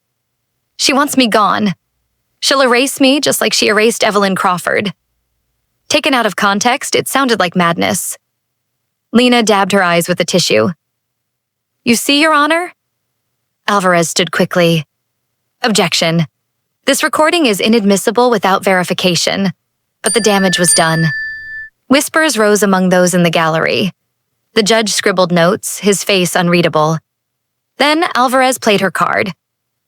[SPEAKER 1] She wants me gone. She'll erase me just like she erased Evelyn Crawford. Taken out of context, it sounded like madness. Lena dabbed her eyes with a tissue. You see, Your Honor? Alvarez stood quickly. Objection. This recording is inadmissible without verification, but the damage was done. Whispers rose among those in the gallery. The judge scribbled notes, his face unreadable. Then Alvarez played her card.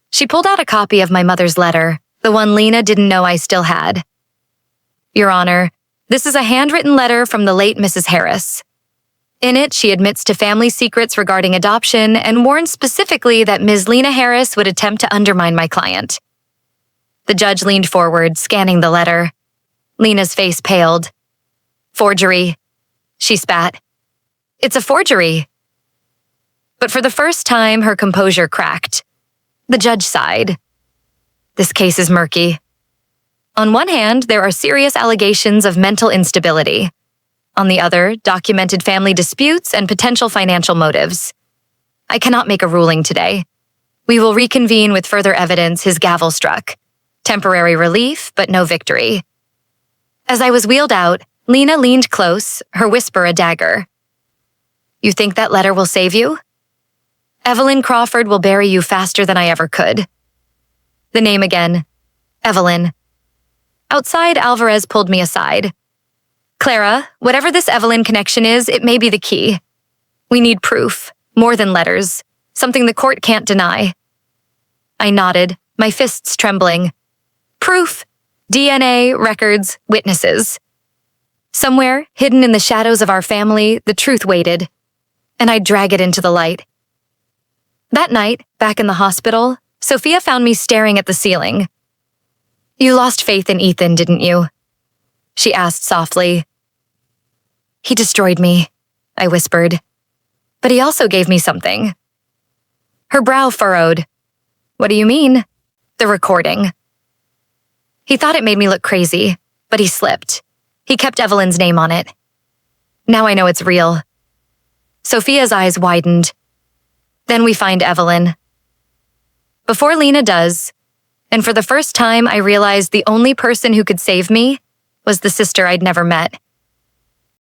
[SPEAKER 1] She pulled out a copy of my mother's letter, the one Lena didn't know I still had. Your Honor, this is a handwritten letter from the late Mrs. Harris. In it, she admits to family secrets regarding adoption and warns specifically that Ms. Lena Harris would attempt to undermine my client. The judge leaned forward, scanning the letter. Lena's face paled. Forgery, she spat. It's a forgery. But for the first time, her composure cracked. The judge sighed. This case is murky. On one hand, there are serious allegations of mental instability. On the other, documented family disputes and potential financial motives. I cannot make a ruling today. We will reconvene with further evidence. His gavel struck. Temporary relief, but no victory. As I was wheeled out, Lena leaned close, her whisper a dagger. You think that letter will save you? Evelyn Crawford will bury you faster than I ever could. The name again. Evelyn. Outside, Alvarez pulled me aside. Clara, whatever this Evelyn connection is, it may be the key. We need proof, more than letters, something the court can't deny. I nodded, my fists trembling. Proof. DNA, records, witnesses. Somewhere, hidden in the shadows of our family, the truth waited, and I'd drag it into the light. That night, back in the hospital, Sophia found me staring at the ceiling. You lost faith in Ethan, didn't you? She asked softly. He destroyed me, I whispered. But he also gave me something. Her brow furrowed. What do you mean? The recording. He thought it made me look crazy, but he slipped. He kept Evelyn's name on it. Now I know it's real. Sophia's eyes widened. Then we find Evelyn. Before Lena does, and for the first time I realized the only person who could save me was the sister I'd never met.